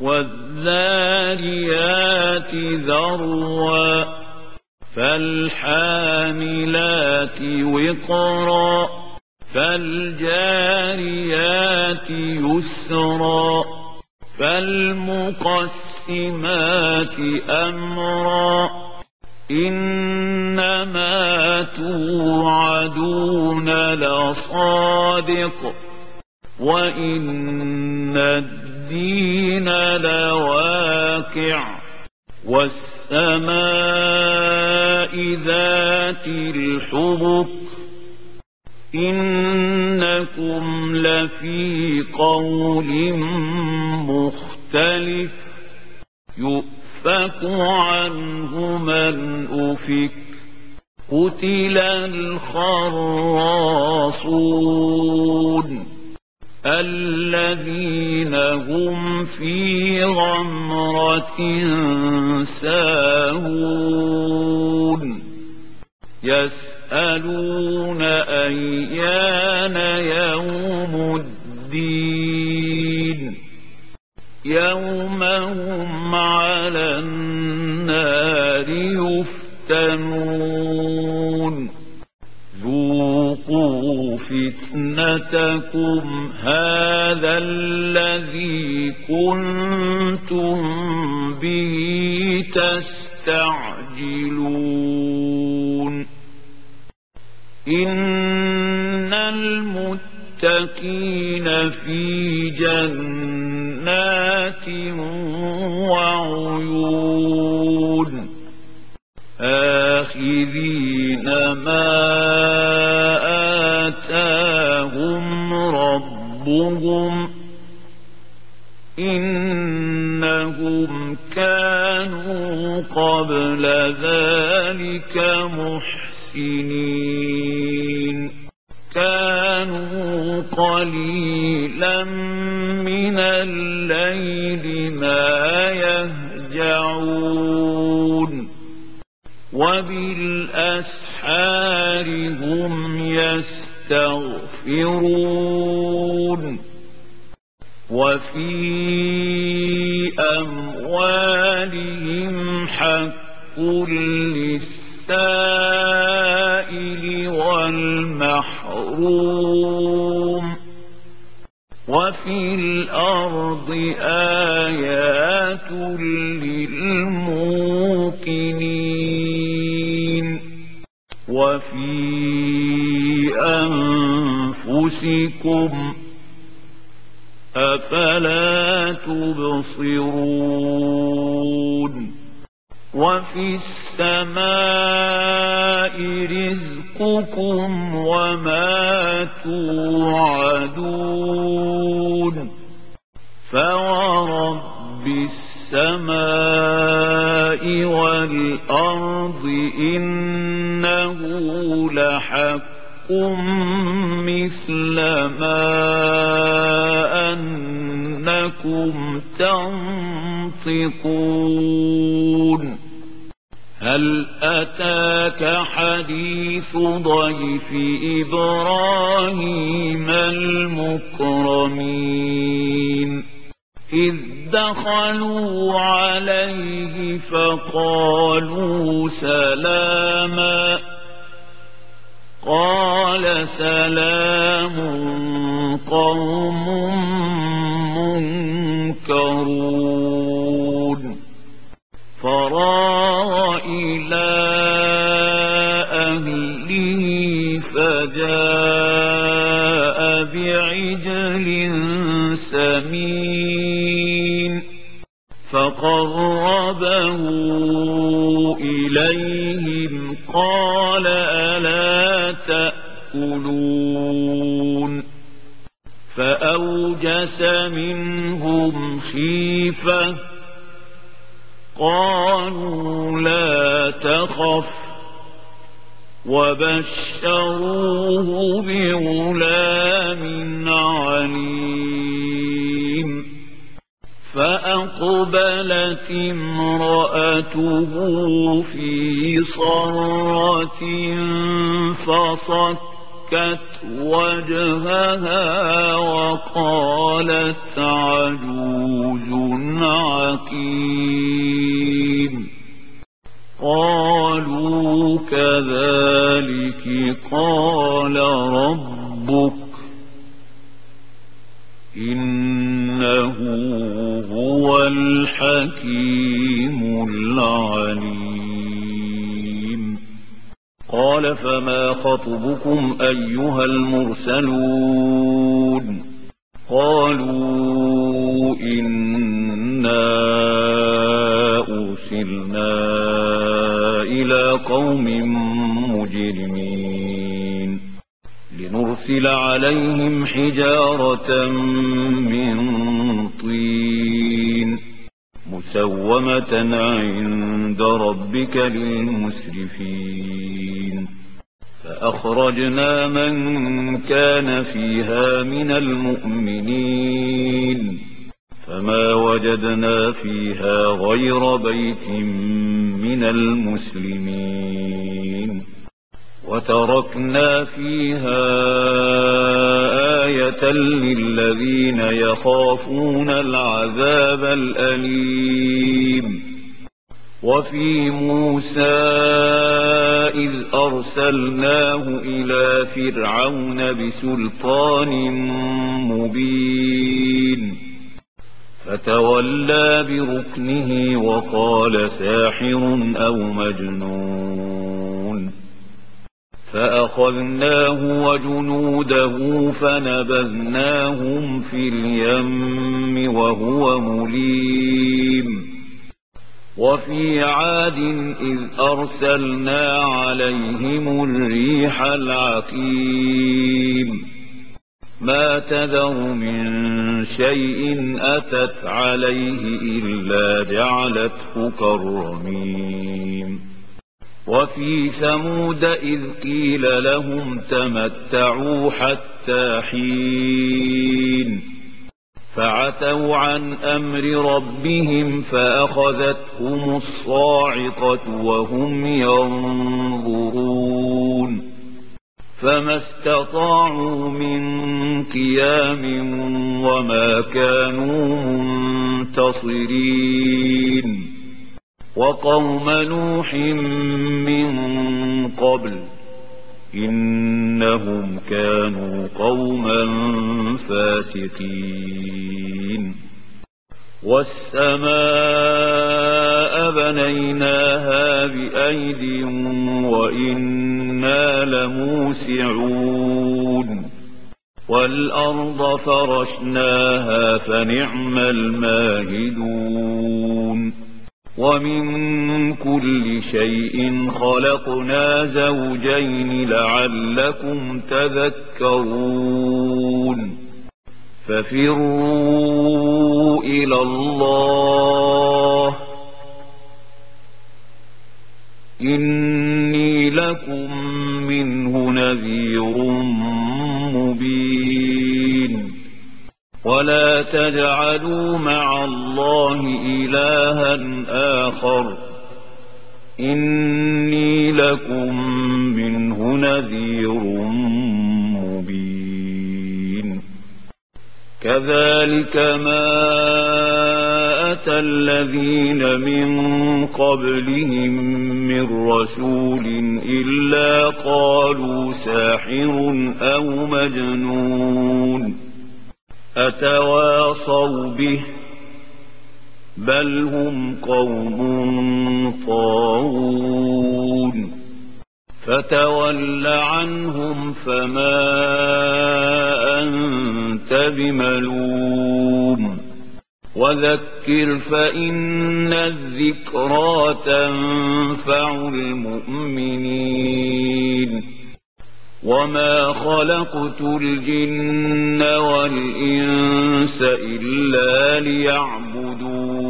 والذاريات ذروا فالحاملات وقرا فالجاريات يسرا فالمقسمات أمرا إنما توعدون لصادق وإن الدين لواقع والسماء ذات الحبك إنكم لفي قول مختلف يؤفك عنه من أفك قتل الخراصون الذين هم في غمرة ساهون يسألون أيان يوم الدين يوم هم على النار يفتنون ذوقوا فتنتكم هذا الذي كنتم به تستعجلون إن المتقين في جنات وعيون آخذين ما آتاهم ربهم إنهم كانوا قبل ذلك محسنين كانوا قليلا من الليل ما يهجعون وبالأسحار هم يستغفرون وفي أموالهم حق للسائل والمحروم وفي الأرض آيات للموقنين وفي أنفسكم أفلا تبصرون وفي السماء رزقكم وما توعدون فورب السماء والأرض إنه لحق مثل ما أنكم تنطقون هل أتاك حديث ضيف إبراهيم المكرمين إذ دخلوا عليه فقالوا سلاما قال سلام قوم منكرون فراغ إلى أهله فجاء بعجل سمين فقربه إليهم قال ألا تأكلون فأوجس منهم خيفة قالوا لا تخف وبشروه بغلام عليم فأقبلت امرأته في صرة فصكت وَصَكَّتْ وَجْهَهَا وَقَالَتْ عَجُوزٌ عَقِيمٌ قَالُوا كَذَلِكِ قَالَ رَبُّكِ إِنَّهُ هُوَ الْحَكِيمُ الْعَلِيمُ قَالَ فَمَا خَطْبُكُمْ أَيُّهَا الْمُرْسَلُونَ قَالُوا إِنَّا أُرْسِلْنَا إِلَى قَوْمٍ مُجْرِمِينَ لِنُرْسِلَ عَلَيْهِمْ حِجَارَةً مِّن طِينٍ مُّسَوَّمَةً عِندَ رَبِّكَ لِلْمُسْرِفِينَ فَأَخْرَجْنَا مَن كَانَ فِيهَا مِنَ الْمُؤْمِنِينَ فَمَا وَجَدْنَا فِيهَا غَيْرَ بَيْتٍ مِّنَ الْمُسْلِمِينَ وَتَرَكْنَا فِيهَا آيَةً لِّلَّذِينَ يَخَافُونَ الْعَذَابَ الْأَلِيمَ وَفِي مُوسَى إِذْ أَرْسَلْنَاهُ إِلَى فِرْعَوْنَ بِسُلْطَانٍ مُّبِينٍ فَتَوَلَّى بِرُكْنِهِ وَقَالَ سَاحِرٌ أَوْ مَجْنُونٌ فَأَخَذْنَاهُ وَجُنُودَهُ فَنَبَذْنَاهُمْ فِي الْيَمِّ وَهُوَ مُلِيمٌ وَفِي عَادٍ إِذْ أَرْسَلْنَا عَلَيْهِمُ الرِّيحَ الْعَقِيمَ مَا تَذَرُ مِن شَيْءٍ أَتَتْ عَلَيْهِ إِلَّا جَعَلَتْهُ كَالرَّمِيمِ وَفِي ثَمُودَ إِذْ قِيلَ لَهُمْ تَمَتَّعُوا حَتَّىٰ حِينٍ فَعَتَوْا عَنْ أَمْرِ رَبِّهِمْ فَأَخَذَتْهُمُ الصَّاعِقَةُ وَهُمْ يَنظُرُونَ فَمَا اسْتَطَاعُوا مِنْ قِيَامٍ وَمَا كَانُوا مُنتَصِرِينَ وَقَوْمَ نُوحٍ مِّن قَبْلُ إِنَّهُمْ كَانُوا قَوْمًا فَاسِقِينَ وَالسَّمَاءَ بَنَيْنَاهَا بِأَيْدٍ وَإِنَّا لَمُوسِعُونَ وَالْأَرْضَ فَرَشْنَاهَا فَنِعْمَ الْمَاهِدُونَ وَمِن كُلِّ شَيْءٍ خَلَقْنَا زَوْجَيْنِ لَعَلَّكُمْ تَذَكَّرُونَ فَفِرُّوا إِلَى اللَّهِ إِنِّي لَكُمْ مِنْهُ نَذِيرٌ مُبِينٌ وَلَا تَجْعَلُوا مَعَ اللَّهِ إِلَٰهًا آخَرَ إِنِّي لَكُمْ مِنْهُ نَذِيرٌ مُبِينٌ كَذَلِكَ مَا أَتَى الَّذِينَ مِن قَبْلِهِم مِّن رَّسُولٍ إِلَّا قَالُوا سَاحِرٌ أَوْ مَجْنُونٌ أَتَوَاصَوْا بِهِ بَلْ هُمْ قَوْمٌ طَاغُونَ فَتَوَلَّ عَنْهُمْ فَمَا أَنتَ بِمَلُومٍ وَذَكِّرْ فَإِنَّ الذِّكْرَىٰ تَنفَعُ الْمُؤْمِنِينَ وَمَا خَلَقْتُ الْجِنَّ وَالْإِنسَ إِلَّا لِيَعْبُدُونِ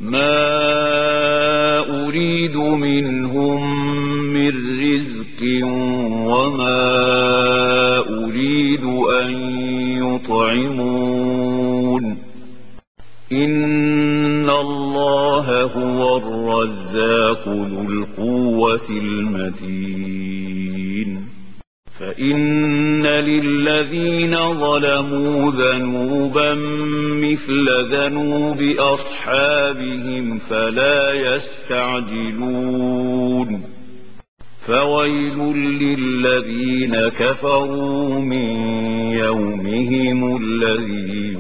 مَا أُرِيدُ مِنْهُم مِّن رِّزْقٍ وَمَا أُرِيدُ أَن يُطْعِمُونِ إِنَّ اللَّهَ هُوَ الرَّزَّاقُ ذُو الْقُوَّةِ الْمَتِينُ فإن للذين ظلموا ذنوبا مثل ذنوب أصحابهم فلا يستعجلون فويل للذين كفروا من يومهم الذي